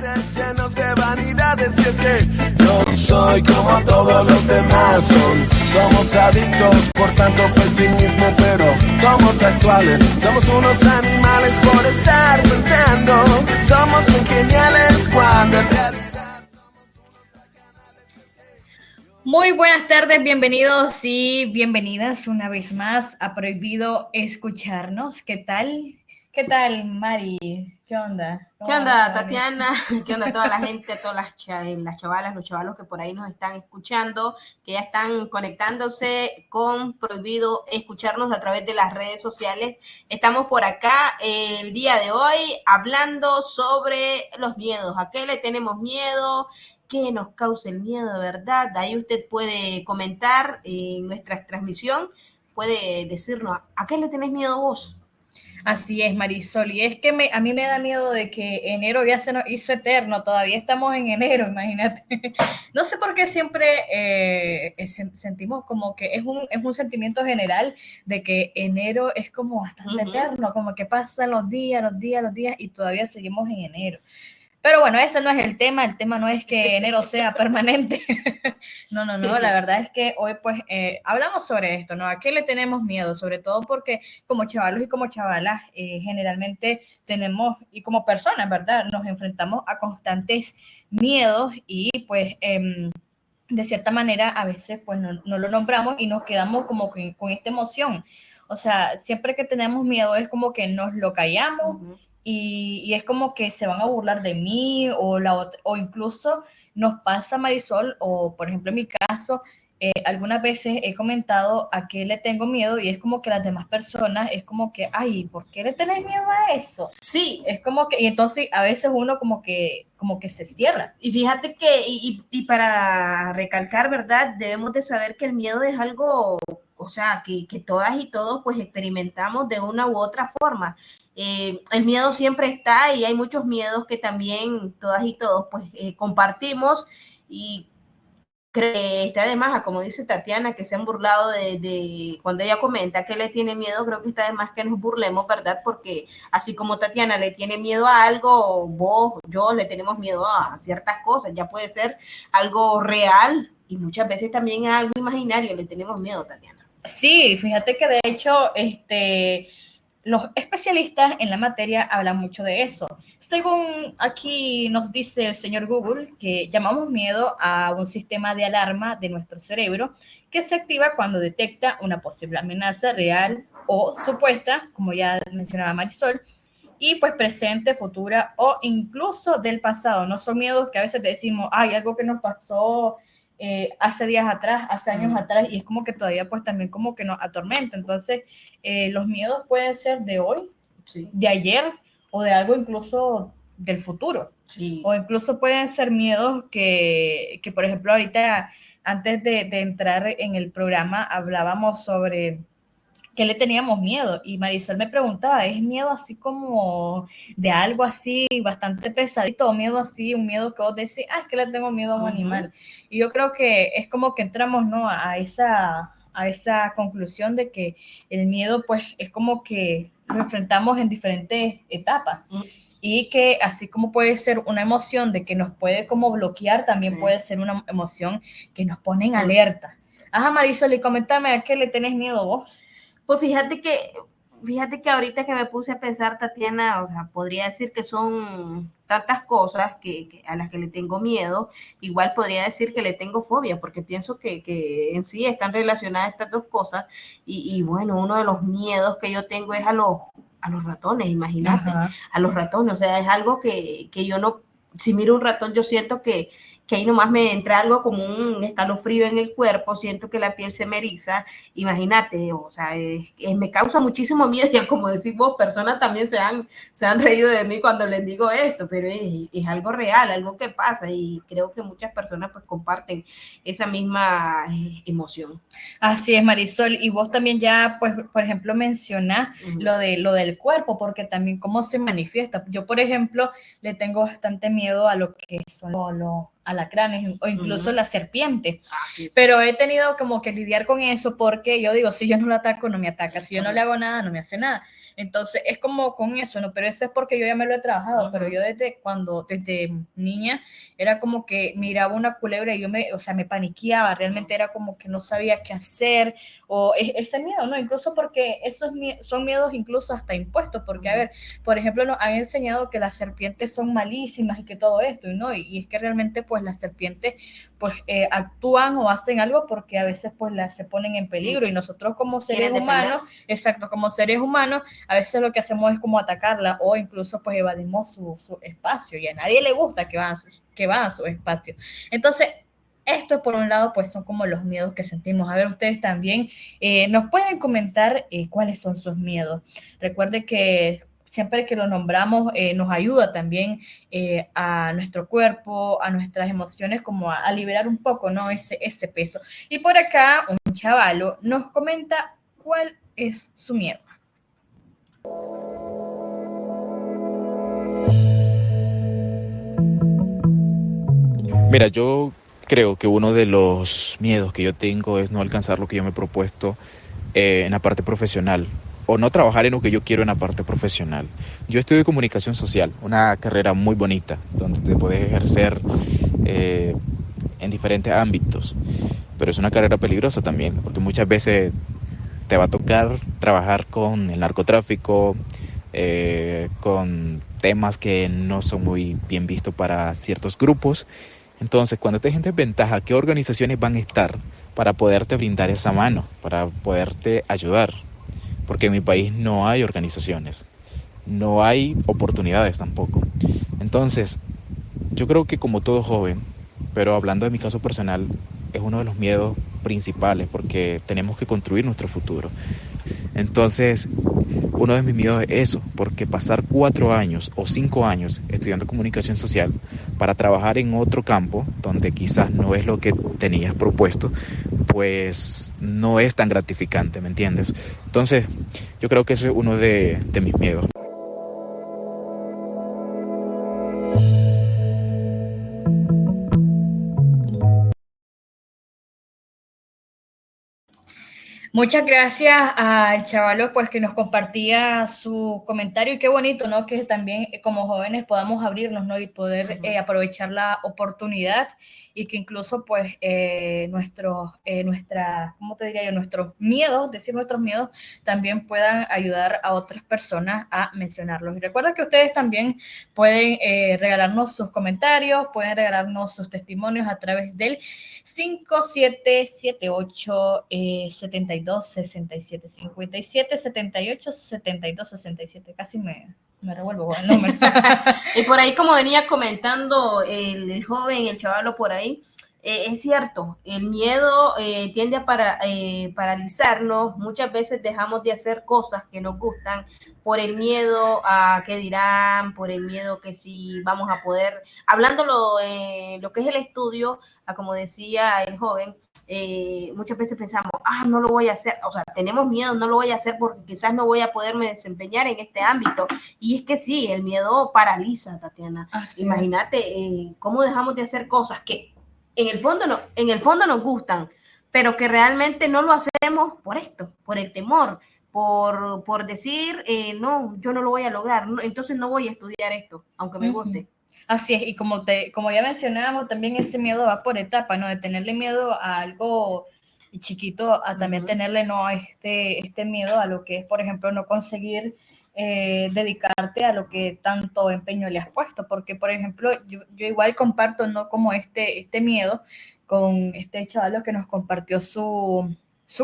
Mentiras llenos de vanidades y es que no soy como todos los demás somos adictos por tanto pesimismo, pero somos actuales, somos unos animales por estar pensando, somos muy geniales cuando en realidad Muy buenas tardes, bienvenidos y bienvenidas una vez más a Prohibido Escucharnos. ¿Qué tal? ¿Qué tal, Mari? ¿Qué onda? ¿Qué onda, Tatiana? ¿Qué onda toda la gente, todas las chavalas, los chavalos que por ahí nos están escuchando, que ya están conectándose con Prohibido Escucharnos a través de las redes sociales? Estamos por acá el día de hoy hablando sobre los miedos. ¿A qué le tenemos miedo? ¿Qué nos causa el miedo, verdad? Ahí usted puede comentar en nuestra transmisión, puede decirnos, ¿a qué le tenés miedo vos? Así es, Marisol, y es que a mí me da miedo de que enero ya se nos hizo eterno, todavía estamos en enero, imagínate. No sé por qué siempre sentimos como que es un sentimiento general de que enero es como bastante eterno, como que pasan los días, y todavía seguimos en enero. Pero bueno, ese no es el tema no es que enero sea permanente. No, la verdad es que hoy pues hablamos sobre esto, ¿no? ¿A qué le tenemos miedo? Sobre todo porque como chavalos y como chavalas generalmente tenemos, y como personas, ¿verdad? Nos enfrentamos a constantes miedos y pues de cierta manera a veces pues no lo nombramos y nos quedamos como que con esta emoción. O sea, siempre que tenemos miedo es como que nos lo callamos y es como que se van a burlar de mí o incluso nos pasa, Marisol, o por ejemplo en mi caso, algunas veces he comentado a qué le tengo miedo y es como que las demás personas es como que, ay, ¿por qué le tenés miedo a eso? Sí. Es como que, y entonces a veces uno como que se cierra. Y fíjate que, y para recalcar, ¿verdad? Debemos de saber que el miedo es algo, o sea, que todas y todos pues experimentamos de una u otra forma. El miedo siempre está y hay muchos miedos que también todas y todos pues compartimos y creo que está de más, como dice Tatiana, que se han burlado de cuando ella comenta que le tiene miedo, creo que está de más que nos burlemos, ¿verdad? Porque así como Tatiana le tiene miedo a algo, vos, yo le tenemos miedo a ciertas cosas, ya puede ser algo real y muchas veces también a algo imaginario le tenemos miedo, Tatiana. Sí, fíjate que de hecho, los especialistas en la materia hablan mucho de eso. Según aquí nos dice el señor Google, que llamamos miedo a un sistema de alarma de nuestro cerebro que se activa cuando detecta una posible amenaza real o supuesta, como ya mencionaba Marisol, y pues presente, futura o incluso del pasado. No son miedos que a veces decimos, hay algo que nos pasó hace días atrás, hace años atrás, y es como que todavía pues también como que nos atormenta. Entonces, los miedos pueden ser de hoy, de ayer, o de algo incluso del futuro. O incluso pueden ser miedos que por ejemplo, ahorita, antes de entrar en el programa, hablábamos sobre que le teníamos miedo y Marisol me preguntaba, ¿es miedo así como de algo así bastante pesadito o miedo así, un miedo que vos decís, es que le tengo miedo a un animal? Y yo creo que es como que entramos, ¿no? a esa conclusión de que el miedo pues es como que lo enfrentamos en diferentes etapas y que así como puede ser una emoción de que nos puede como bloquear, también puede ser una emoción que nos pone en alerta. Ajá, Marisol, y coméntame, ¿a qué le tenés miedo vos? Pues fíjate que ahorita que me puse a pensar, Tatiana, o sea, podría decir que son tantas cosas que a las que le tengo miedo, igual podría decir que le tengo fobia, porque pienso que en sí están relacionadas estas dos cosas, y bueno, uno de los miedos que yo tengo es a los ratones, imagínate, a los ratones, o sea, es algo que yo no, si miro un ratón, yo siento que ahí nomás me entra algo como un escalofrío en el cuerpo, siento que la piel se me eriza, imagínate, o sea, me causa muchísimo miedo, y como decís vos, personas también se han reído de mí cuando les digo esto, pero es algo real, algo que pasa, y creo que muchas personas pues comparten esa misma emoción. Así es, Marisol, y vos también ya, pues, por ejemplo, mencionás lo del cuerpo, porque también cómo se manifiesta. Yo, por ejemplo, le tengo bastante miedo a lo que son alacranes o incluso las serpientes. Sí. Pero he tenido como que lidiar con eso porque yo digo, si yo no lo ataco, no me ataca. Si yo no le hago nada, no me hace nada. Entonces es como con eso, ¿no? Pero eso es porque yo ya me lo he trabajado, pero yo desde niña era como que miraba una culebra y me paniqueaba, realmente era como que no sabía qué hacer, o ese miedo, ¿no? Incluso porque esos son miedos incluso hasta impuestos, porque a ver, por ejemplo, nos han enseñado que las serpientes son malísimas y que todo esto, ¿no? Y es que realmente pues las serpientes pues actúan o hacen algo porque a veces pues se ponen en peligro y nosotros como seres humanos, exacto, como seres humanos, a veces lo que hacemos es como atacarla o incluso pues evadimos su espacio y a nadie le gusta que van a su espacio. Entonces, esto por un lado pues son como los miedos que sentimos. A ver, ustedes también nos pueden comentar cuáles son sus miedos. Recuerde que siempre que lo nombramos nos ayuda también a nuestro cuerpo, a nuestras emociones, como a liberar un poco, ¿no? Ese peso. Y por acá un chavalo nos comenta cuál es su miedo. Mira, yo creo que uno de los miedos que yo tengo es no alcanzar lo que yo me he propuesto en la parte profesional o no trabajar en lo que yo quiero en la parte profesional. Yo estudio comunicación social, una carrera muy bonita donde te puedes ejercer en diferentes ámbitos, pero es una carrera peligrosa también porque muchas veces te va a tocar trabajar con el narcotráfico, con temas que no son muy bien vistos para ciertos grupos. Entonces, cuando estés en desventaja, ¿qué organizaciones van a estar para poderte brindar esa mano, para poderte ayudar? Porque en mi país no hay organizaciones, no hay oportunidades tampoco. Entonces, yo creo que como todo joven, pero hablando de mi caso personal, es uno de los miedos principales porque tenemos que construir nuestro futuro. Entonces, uno de mis miedos es eso, porque pasar 4 años o 5 años estudiando comunicación social para trabajar en otro campo donde quizás no es lo que tenías propuesto, pues no es tan gratificante, ¿me entiendes? Entonces, yo creo que ese es uno de mis miedos. Muchas gracias al chavalo pues que nos compartía su comentario y qué bonito, ¿no? Que también como jóvenes podamos abrirnos, ¿no? Y poder aprovechar la oportunidad y que incluso pues ¿cómo te diría yo? Nuestros miedos también puedan ayudar a otras personas a mencionarlos. Y recuerda que ustedes también pueden regalarnos sus comentarios, pueden regalarnos sus testimonios a través del 5778 72 67 57 78 72 67. Casi me revuelvo con el número. Y por ahí, como venía comentando el joven, el chavalo por ahí, es cierto, el miedo tiende a paralizarnos. Muchas veces dejamos de hacer cosas que nos gustan por el miedo a qué dirán, por el miedo que si vamos a poder, hablándolo lo que es el estudio, como decía el joven, muchas veces pensamos, no lo voy a hacer, o sea, tenemos miedo, no lo voy a hacer porque quizás no voy a poderme desempeñar en este ámbito. Y es que sí, el miedo paraliza, Tatiana. Imagínate cómo dejamos de hacer cosas que en el fondo nos gustan, pero que realmente no lo hacemos por esto, por el temor, por decir, no, yo no lo voy a lograr, no, entonces no voy a estudiar esto, aunque me guste. Así es, y como ya mencionábamos, también ese miedo va por etapas, ¿no? De tenerle miedo a algo chiquito, a también tenerle, ¿no? Este miedo a lo que es, por ejemplo, no conseguir dedicarte a lo que tanto empeño le has puesto, porque, por ejemplo, yo igual comparto, ¿no? Como este miedo con este chaval que nos compartió su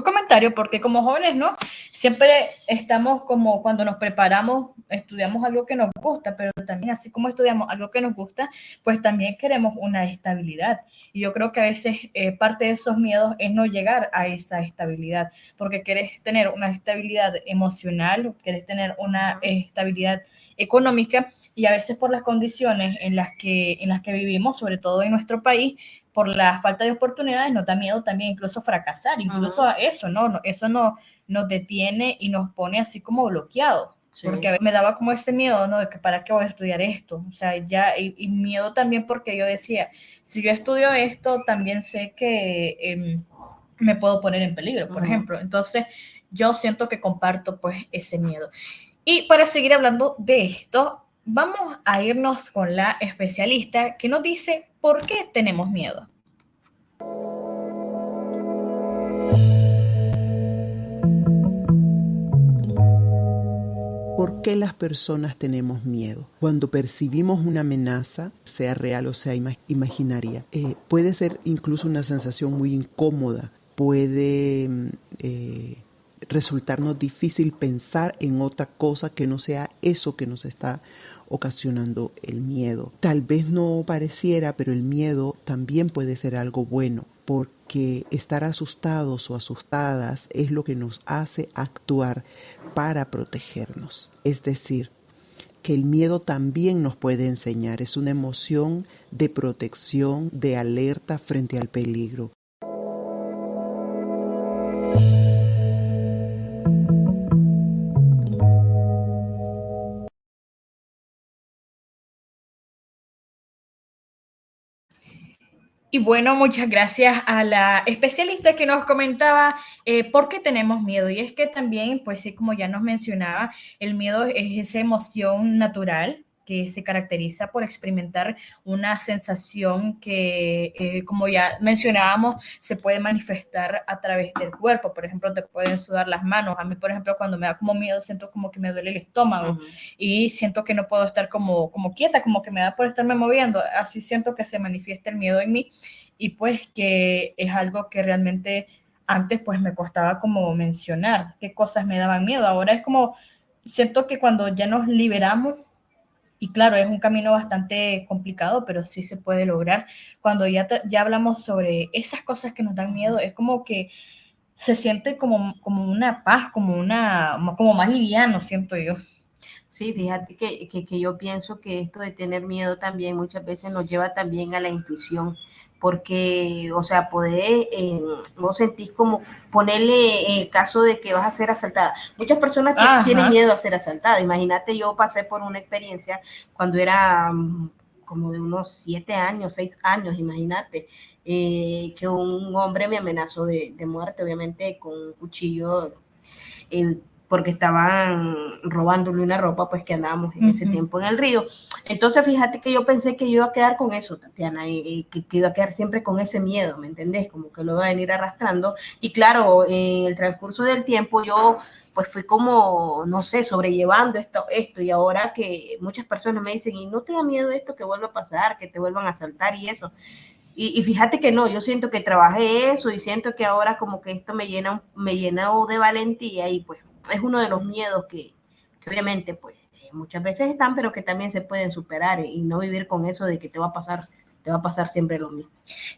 comentario, porque como jóvenes, ¿no? Siempre estamos como cuando nos preparamos, estudiamos algo que nos gusta, pero también así como estudiamos algo que nos gusta, pues también queremos una estabilidad. Y yo creo que a veces parte de esos miedos es no llegar a esa estabilidad, porque quieres tener una estabilidad emocional, quieres tener una estabilidad económica, y a veces por las condiciones en las que vivimos, sobre todo en nuestro país, por la falta de oportunidades, nos da miedo también incluso fracasar, incluso eso nos detiene y nos pone así como bloqueados. Sí. porque a veces me daba como ese miedo, ¿no? De que para qué voy a estudiar esto, o sea, ya, y miedo también porque yo decía, si yo estudio esto, también sé que me puedo poner en peligro, por ejemplo. Entonces, yo siento que comparto pues ese miedo. Y para seguir hablando de esto, vamos a irnos con la especialista que nos dice por qué tenemos miedo. ¿Por qué las personas tenemos miedo? Cuando percibimos una amenaza, sea real o sea imaginaria, puede ser incluso una sensación muy incómoda, puede resultarnos difícil pensar en otra cosa que no sea eso que nos está ocasionando el miedo. Tal vez no pareciera, pero el miedo también puede ser algo bueno, porque estar asustados o asustadas es lo que nos hace actuar para protegernos. Es decir, que el miedo también nos puede enseñar, es una emoción de protección, de alerta frente al peligro. Y bueno, muchas gracias a la especialista que nos comentaba por qué tenemos miedo. Y es que también, pues sí, como ya nos mencionaba, el miedo es esa emoción natural que se caracteriza por experimentar una sensación que, como ya mencionábamos, se puede manifestar a través del cuerpo. Por ejemplo, te pueden sudar las manos. A mí, por ejemplo, cuando me da como miedo, siento como que me duele el estómago y siento que no puedo estar como quieta, como que me da por estarme moviendo. Así siento que se manifiesta el miedo en mí y pues que es algo que realmente antes pues me costaba como mencionar qué cosas me daban miedo. Ahora es como, siento que cuando ya nos liberamos, y claro, es un camino bastante complicado, pero sí se puede lograr. Cuando ya hablamos sobre esas cosas que nos dan miedo, es como que se siente como una paz, como más liviano, siento yo. Sí, fíjate que yo pienso que esto de tener miedo también muchas veces nos lleva también a la intuición, porque, o sea, poder, vos sentís como ponerle el caso de que vas a ser asaltada. Muchas personas tienen miedo a ser asaltada. Imagínate, yo pasé por una experiencia cuando era como de unos 7 años, 6 años, imagínate, que un hombre me amenazó de muerte, obviamente, con un cuchillo, porque estaban robándole una ropa, pues que andábamos en ese tiempo en el río. Entonces, fíjate que yo pensé que yo iba a quedar con eso, Tatiana, que iba a quedar siempre con ese miedo, ¿me entendés? Como que lo iba a venir arrastrando. Y claro, en el transcurso del tiempo yo pues fui como, no sé, sobrellevando esto, y ahora que muchas personas me dicen, ¿y no te da miedo esto que vuelva a pasar, que te vuelvan a asaltar y eso? Y fíjate que no, yo siento que trabajé eso y siento que ahora como que esto me llena de valentía y pues es uno de los miedos que obviamente pues muchas veces están, pero que también se pueden superar y no vivir con eso de que te va a pasar siempre lo mismo.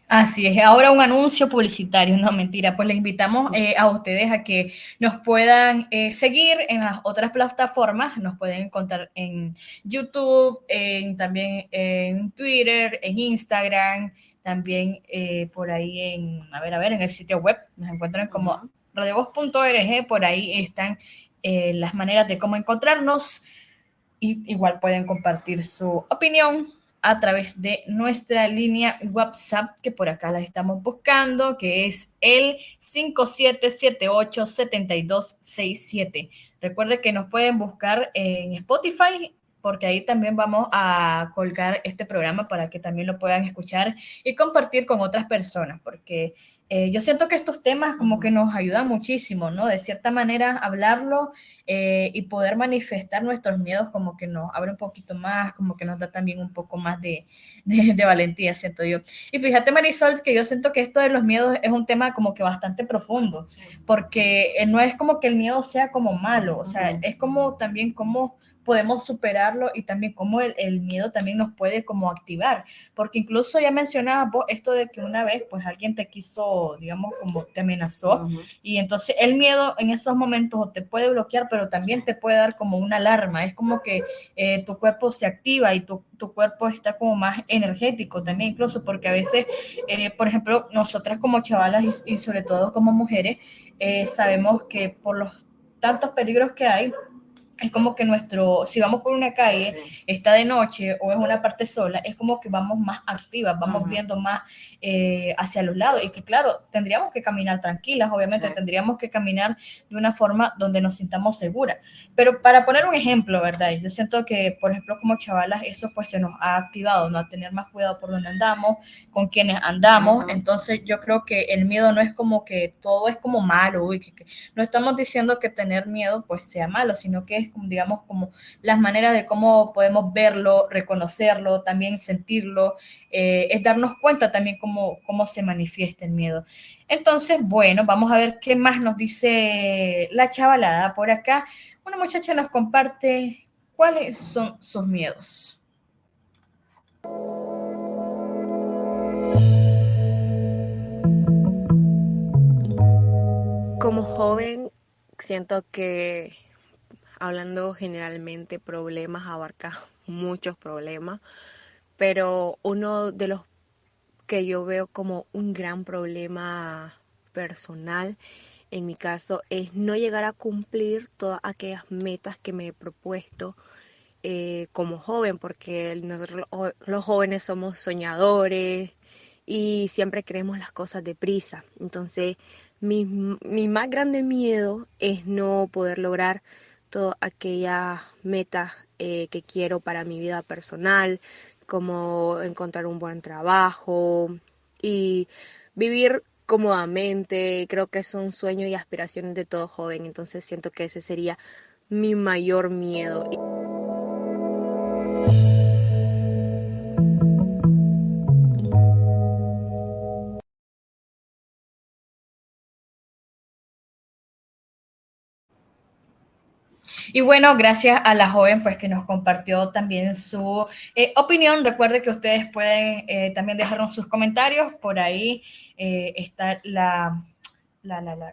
Así es, ahora un anuncio publicitario, no mentira, pues les invitamos a ustedes a que nos puedan seguir en las otras plataformas, nos pueden encontrar en YouTube, también en Twitter, en Instagram, también por ahí en el sitio web, nos encuentran como radiovoz.org, por ahí están las maneras de cómo encontrarnos y igual pueden compartir su opinión a través de nuestra línea WhatsApp, que por acá la estamos buscando, que es el 5778-7267. Recuerde que nos pueden buscar en Spotify, porque ahí también vamos a colgar este programa para que también lo puedan escuchar y compartir con otras personas, porque yo siento que estos temas como que nos ayudan muchísimo, ¿no? De cierta manera, hablarlo y poder manifestar nuestros miedos como que nos abre un poquito más, como que nos da también un poco más de valentía, siento yo. Y fíjate, Marisol, que yo siento que esto de los miedos es un tema como que bastante profundo, porque no es como que el miedo sea como malo, o sea, es como también cómo podemos superarlo y también cómo el miedo también nos puede como activar, porque incluso ya mencionabas vos esto de que una vez pues alguien te quiso, digamos, como te amenazó y entonces el miedo en esos momentos te puede bloquear, pero también te puede dar como una alarma, es como que tu cuerpo se activa y tu cuerpo está como más energético también, incluso porque a veces, por ejemplo, nosotras como chavalas y sobre todo como mujeres, sabemos que por los tantos peligros que hay, es como que si vamos por una calle, está de noche o es una parte sola, es como que vamos más activas, vamos viendo más hacia los lados y que claro, tendríamos que caminar tranquilas, obviamente tendríamos que caminar de una forma donde nos sintamos seguras. Pero para poner un ejemplo, ¿verdad? Yo siento que, por ejemplo, como chavalas, eso pues se nos ha activado, ¿no? A tener más cuidado por donde andamos, con quienes andamos. Entonces yo creo que el miedo no es como que todo es como malo, no estamos diciendo que tener miedo pues sea malo, sino que es como, digamos, como las maneras de cómo podemos verlo, reconocerlo, también sentirlo, es darnos cuenta también cómo se manifiesta el miedo. Entonces, bueno, vamos a ver qué más nos dice la chavalada por acá. Una muchacha nos comparte cuáles son sus miedos. Como joven, siento que hablando generalmente problemas abarca muchos problemas, pero uno de los que yo veo como un gran problema personal en mi caso es no llegar a cumplir todas aquellas metas que me he propuesto como joven, porque nosotros los jóvenes somos soñadores y siempre queremos las cosas deprisa. Entonces, mi más grande miedo es no poder lograr todas aquellas metas que quiero para mi vida personal, como encontrar un buen trabajo y vivir cómodamente. Creo que son sueños y aspiraciones de todo joven, entonces siento que ese sería mi mayor miedo. Y bueno, gracias a la joven pues que nos compartió también su opinión. Recuerde que ustedes pueden también dejarnos sus comentarios. Por ahí está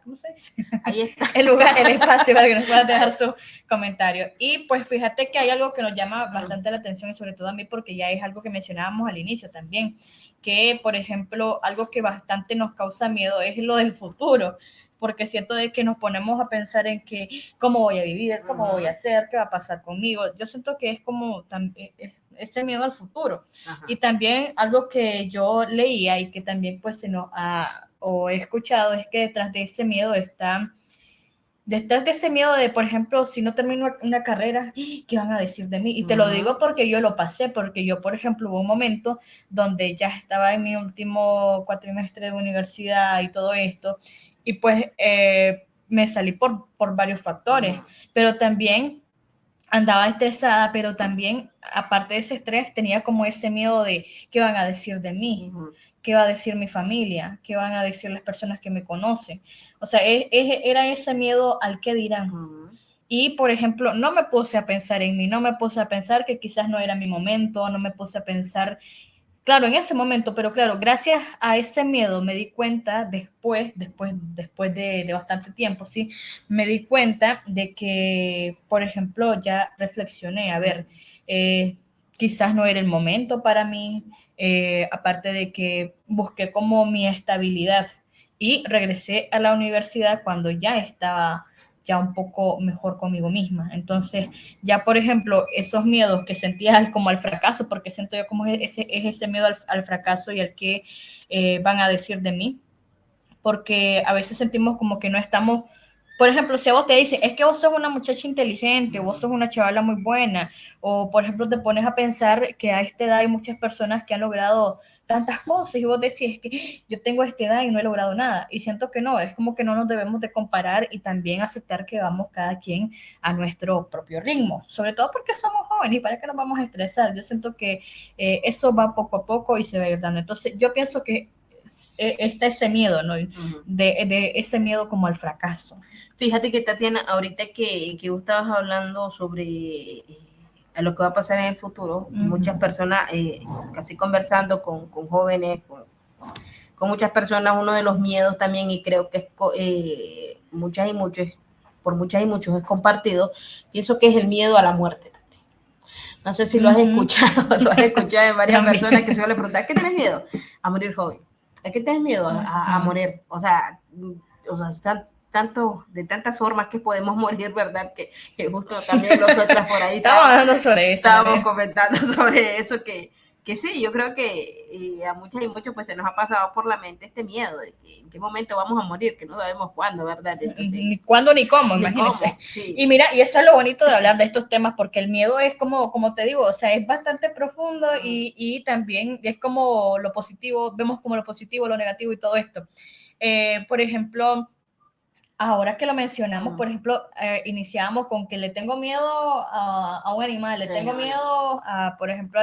¿cómo se dice? Ahí está. El lugar, el espacio para que nos puedan dejar sus comentarios. Y pues fíjate que hay algo que nos llama bastante la atención y sobre todo a mí porque ya es algo que mencionábamos al inicio también, que por ejemplo algo que bastante nos causa miedo es lo del futuro, porque siento de que nos ponemos a pensar en que cómo voy a vivir, cómo voy a hacer, qué va a pasar conmigo. Yo siento que es como ese miedo al futuro. Ajá. Y también algo que yo leía y que también pues se nos ha o he escuchado es que detrás de ese miedo detrás de ese miedo de, por ejemplo, si no termino una carrera, ¿qué van a decir de mí? Y te lo digo porque yo lo pasé, porque yo, por ejemplo, hubo un momento donde ya estaba en mi último cuatrimestre de universidad y todo esto, y pues me salí por varios factores, pero también andaba estresada, pero también, aparte de ese estrés, tenía como ese miedo de qué van a decir de mí, qué va a decir mi familia, qué van a decir las personas que me conocen. O sea, era ese miedo al qué dirán. Y, por ejemplo, no me puse a pensar en mí, no me puse a pensar que quizás no era mi momento, no me puse a pensar, claro, en ese momento, pero claro, gracias a ese miedo me di cuenta después de bastante tiempo, ¿sí? Me di cuenta de que, por ejemplo, ya reflexioné, a ver, quizás no era el momento para mí, aparte de que busqué como mi estabilidad y regresé a la universidad cuando ya estaba ya un poco mejor conmigo misma. Entonces, ya por ejemplo, esos miedos que sentía como al fracaso, porque siento yo como ese miedo al fracaso y al que van a decir de mí, porque a veces sentimos como que no estamos, por ejemplo, si a vos te dicen, es que vos sos una muchacha inteligente, vos sos una chavala muy buena, o por ejemplo te pones a pensar que a esta edad hay muchas personas que han logrado tantas cosas y vos decís, es que yo tengo esta edad y no he logrado nada, y siento que no, es como que no nos debemos de comparar y también aceptar que vamos cada quien a nuestro propio ritmo, sobre todo porque somos jóvenes y para qué nos vamos a estresar. Yo siento que eso va poco a poco y se va a ir dando. Entonces yo pienso que está ese miedo, ¿no? De ese miedo como al fracaso. Fíjate que Tatiana, ahorita que vos estabas hablando sobre a lo que va a pasar en el futuro, muchas personas, casi conversando con jóvenes, con muchas personas, uno de los miedos también, y creo que es muchas y muchos es compartido, pienso que es el miedo a la muerte, Tati. No sé si lo has escuchado, en varias personas que se le preguntan, ¿a qué tienes miedo? A morir joven. ¿A qué tienes miedo? A morir. O sea, de tantas formas que podemos morir, ¿verdad? Que justo también nosotras por ahí Estamos hablando sobre eso. Estábamos comentando sobre eso, que sí, yo creo que a muchas y muchos pues se nos ha pasado por la mente este miedo de que en qué momento vamos a morir, que no sabemos cuándo, ¿verdad? Entonces, ni cuándo ni cómo, imagínense. Cómo, sí. Y mira, y eso es lo bonito de hablar de estos temas, porque el miedo es como te digo, o sea, es bastante profundo y también es como lo positivo, vemos como lo positivo, lo negativo y todo esto. Por ejemplo, ahora que lo mencionamos, por ejemplo, iniciamos con que le tengo miedo a un animal, le tengo miedo por ejemplo,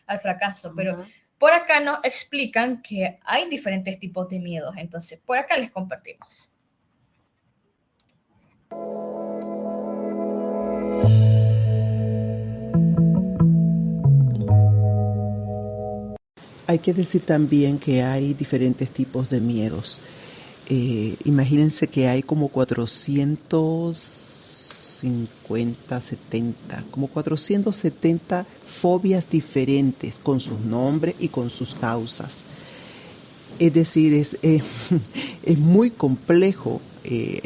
al fracaso, pero por acá nos explican que hay diferentes tipos de miedos, entonces por acá les compartimos. Hay que decir también que hay diferentes tipos de miedos. Imagínense que hay como 470 fobias diferentes con sus nombres y con sus causas. Es decir, es muy complejo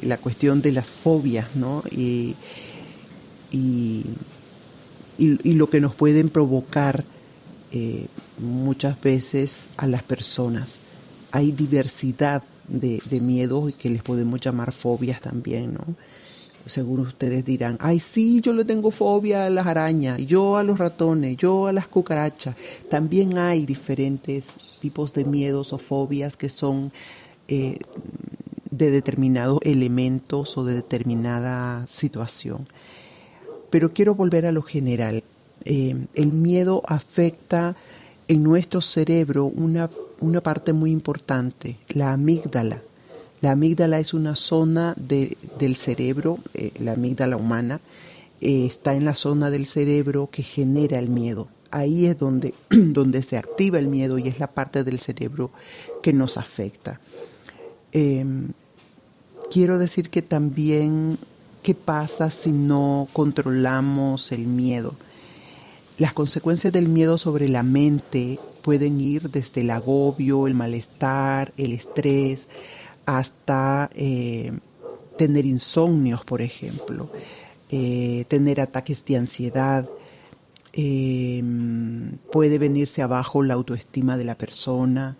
la cuestión de las fobias, ¿no? Y lo que nos pueden provocar muchas veces a las personas. Hay diversidad de miedos que les podemos llamar fobias también, ¿no? Seguro ustedes dirán, ay sí, yo le tengo fobia a las arañas, yo a los ratones, yo a las cucarachas. También hay diferentes tipos de miedos o fobias que son de determinados elementos o de determinada situación. Pero quiero volver a lo general. El miedo afecta en nuestro cerebro una parte muy importante, la amígdala. La amígdala es una zona del cerebro, la amígdala humana, está en la zona del cerebro que genera el miedo. Ahí es donde se activa el miedo y es la parte del cerebro que nos afecta. Quiero decir que también, ¿qué pasa si no controlamos el miedo? Las consecuencias del miedo sobre la mente pueden ir desde el agobio, el malestar, el estrés, hasta tener insomnios, por ejemplo, tener ataques de ansiedad, puede venirse abajo la autoestima de la persona,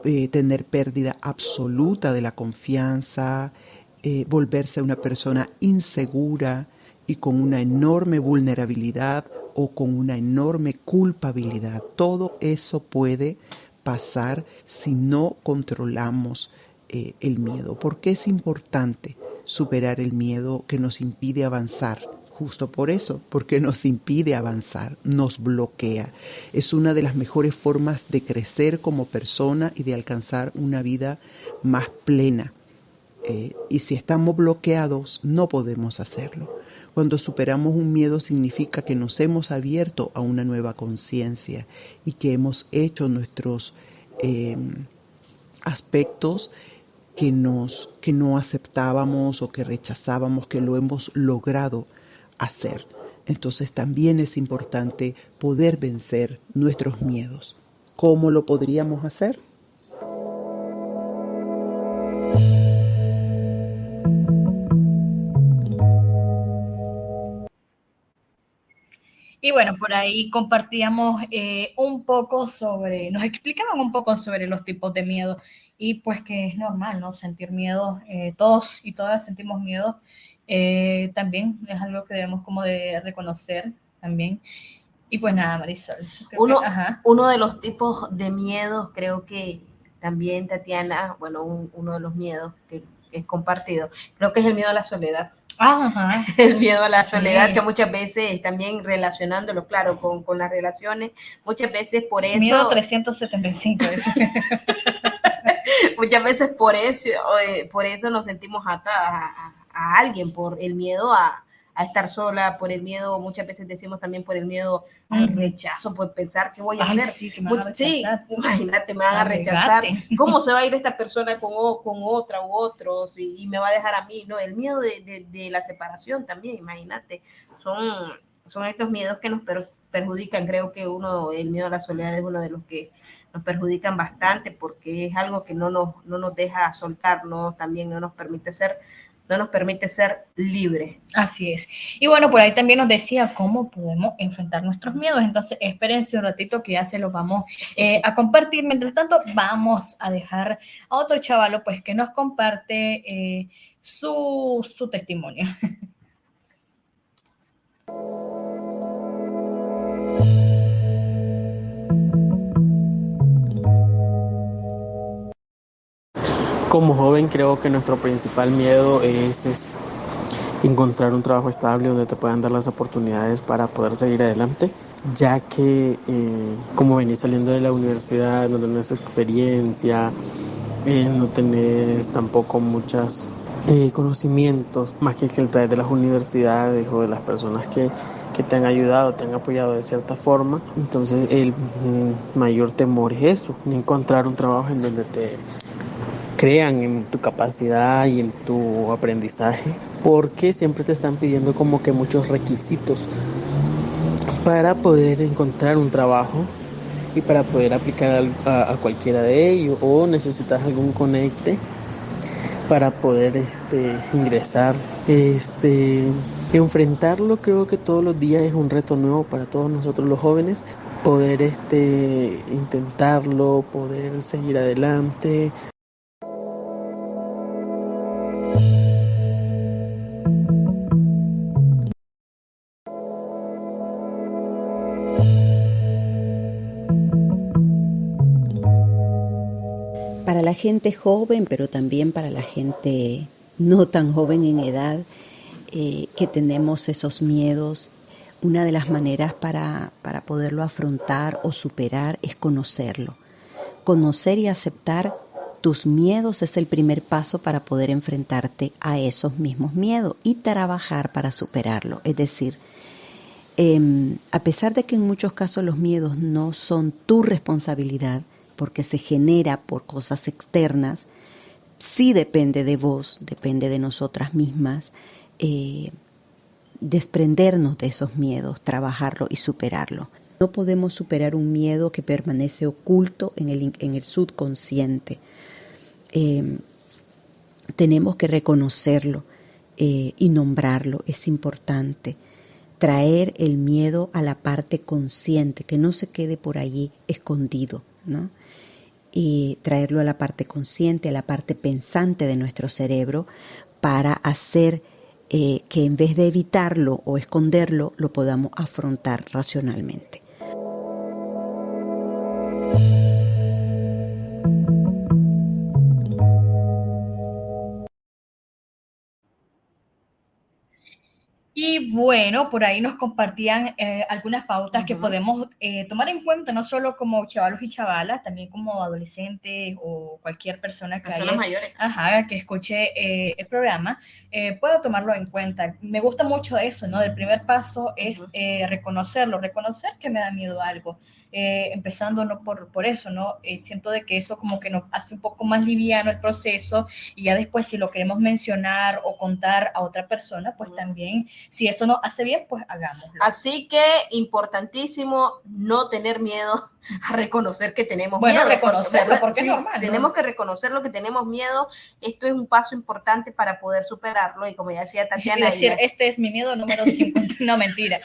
tener pérdida absoluta de la confianza, volverse una persona insegura y con una enorme vulnerabilidad o con una enorme culpabilidad. Todo eso puede pasar si no controlamos el miedo. ¿Por qué es importante superar el miedo que nos impide avanzar? Justo por eso, porque nos impide avanzar, nos bloquea. Es una de las mejores formas de crecer como persona y de alcanzar una vida más plena. Y si estamos bloqueados, no podemos hacerlo. Cuando superamos un miedo significa que nos hemos abierto a una nueva conciencia y que hemos hecho nuestros aspectos que no aceptábamos o que rechazábamos, que lo hemos logrado hacer. Entonces también es importante poder vencer nuestros miedos. ¿Cómo lo podríamos hacer? Y bueno, por ahí compartíamos nos explicaban un poco sobre los tipos de miedo y pues que es normal, ¿no? Sentir miedo, todos y todas sentimos miedo, también es algo que debemos como de reconocer también. Y pues nada, Marisol. Uno de los tipos de miedos, creo que también, Tatiana, bueno, uno de los miedos que es compartido, creo que es el miedo a la soledad. Ajá. El miedo a la soledad, que muchas veces también relacionándolo, claro, con las relaciones, muchas veces por eso... Miedo 375. Muchas veces por eso nos sentimos atadas a alguien, por el miedo a estar sola, por el miedo, muchas veces decimos también por el miedo al rechazo, por pensar qué voy a hacer. Sí, que me van a rechazar. Sí, imagínate, me van a rechazar. ¿Cómo se va a ir esta persona con otra u otros y me va a dejar a mí? No, el miedo de la separación también, imagínate. Son estos miedos que nos perjudican. Creo que el miedo a la soledad es uno de los que nos perjudican bastante, porque es algo que no nos deja soltarnos, también no nos permite ser libres. Así es. Y bueno, por ahí también nos decía cómo podemos enfrentar nuestros miedos. Entonces, espérense un ratito que ya se los vamos a compartir. Mientras tanto, vamos a dejar a otro chavalo pues que nos comparte su testimonio. Como joven creo que nuestro principal miedo es encontrar un trabajo estable donde te puedan dar las oportunidades para poder seguir adelante, ya que como venís saliendo de la universidad no tenés experiencia, no tenés tampoco muchos conocimientos más que el traes de las universidades o de las personas que te han ayudado, te han apoyado de cierta forma. Entonces el mayor temor es eso, encontrar un trabajo en donde te crean en tu capacidad y en tu aprendizaje, porque siempre te están pidiendo como que muchos requisitos para poder encontrar un trabajo y para poder aplicar a cualquiera de ellos, o necesitas algún conecte para poder ingresar. Enfrentarlo creo que todos los días es un reto nuevo para todos nosotros los jóvenes, poder intentarlo, poder seguir adelante. Para la gente joven, pero también para la gente no tan joven en edad, que tenemos esos miedos, una de las maneras para poderlo afrontar o superar es conocerlo. Conocer y aceptar tus miedos es el primer paso para poder enfrentarte a esos mismos miedos y trabajar para superarlo. Es decir, a pesar de que en muchos casos los miedos no son tu responsabilidad, porque se genera por cosas externas, sí depende de vos, depende de nosotras mismas, desprendernos de esos miedos, trabajarlo y superarlo. No podemos superar un miedo que permanece oculto en el subconsciente. Tenemos que reconocerlo y nombrarlo, es importante. Traer el miedo a la parte consciente, que no se quede por allí escondido, ¿no? Y traerlo a la parte consciente, a la parte pensante de nuestro cerebro, para hacer que en vez de evitarlo o esconderlo, lo podamos afrontar racionalmente. Y bueno, por ahí nos compartían algunas pautas que podemos tomar en cuenta, no solo como chavalos y chavalas, también como adolescentes o cualquier persona que que escuche el programa, pueda tomarlo en cuenta. Me gusta mucho eso, ¿no? El primer paso es reconocer que me da miedo a algo. Empezando no por eso, ¿no? Siento de que eso como que nos hace un poco más liviano el proceso, y ya después si lo queremos mencionar o contar a otra persona, pues también, si eso nos hace bien, pues hagámoslo. Así que importantísimo no tener miedo a reconocer que tenemos miedo. Bueno, reconocerlo, porque es normal, ¿no? Tenemos que reconocer lo que tenemos miedo. Esto es un paso importante para poder superarlo, y como ya decía Tatiana, y decir, este es mi miedo número 50, no, mentira.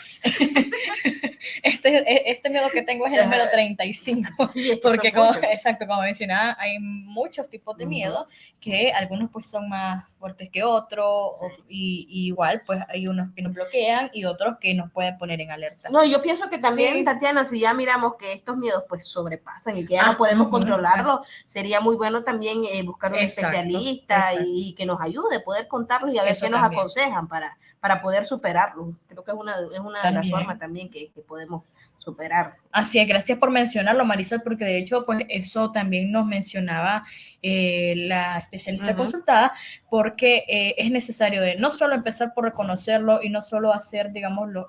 Este miedo que tengo es el número 35, sí, porque como mencionaba, hay muchos tipos de miedo, que algunos pues son más fuertes que otros, y igual pues hay unos que nos bloquean y otros que nos pueden poner en alerta. No, yo pienso que también, Tatiana, si ya miramos que estos miedos pues sobrepasan y que ya no podemos controlarlo, sería muy bueno también buscar un especialista y que nos ayude a poder contarlos y a ver qué nos aconsejan para poder superarlo. Creo que es una de las formas también que podemos superar. Así es, gracias por mencionarlo, Marisol, porque de hecho pues eso también nos mencionaba la especialista consultada, porque es necesario no solo empezar por reconocerlo y no solo hacer, digámoslo,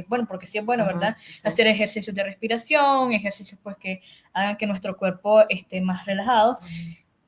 bueno, porque sí es bueno, ¿verdad? Sí. Hacer ejercicios de respiración, ejercicios pues que hagan que nuestro cuerpo esté más relajado.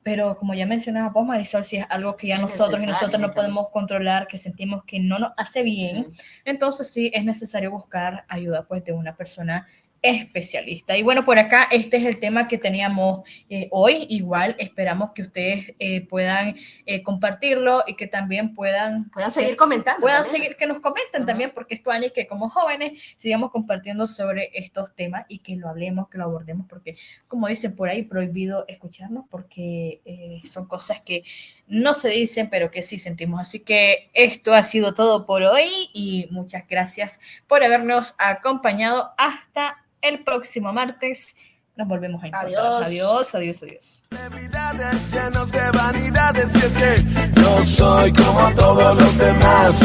pero como ya mencionaba vos, Marisol, si es algo que ya nosotros y nosotros no podemos controlar, que sentimos que no nos hace bien, entonces sí es necesario buscar ayuda pues de una persona especialista. Y bueno, por acá este es el tema que teníamos hoy. Igual esperamos que ustedes puedan compartirlo y que también puedan seguir comentando. Puedan seguir, que nos comenten también, porque esto año que como jóvenes sigamos compartiendo sobre estos temas y que lo hablemos, que lo abordemos, porque como dicen por ahí, prohibido escucharnos, porque son cosas que no se dicen, pero que sí sentimos. Así que esto ha sido todo por hoy y muchas gracias por habernos acompañado. Hasta el próximo martes. Nos volvemos a encontrar. Adiós. Celebridades llenos de vanidades, y es que no soy como todos los demás.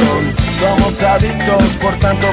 Somos adictos, por tanto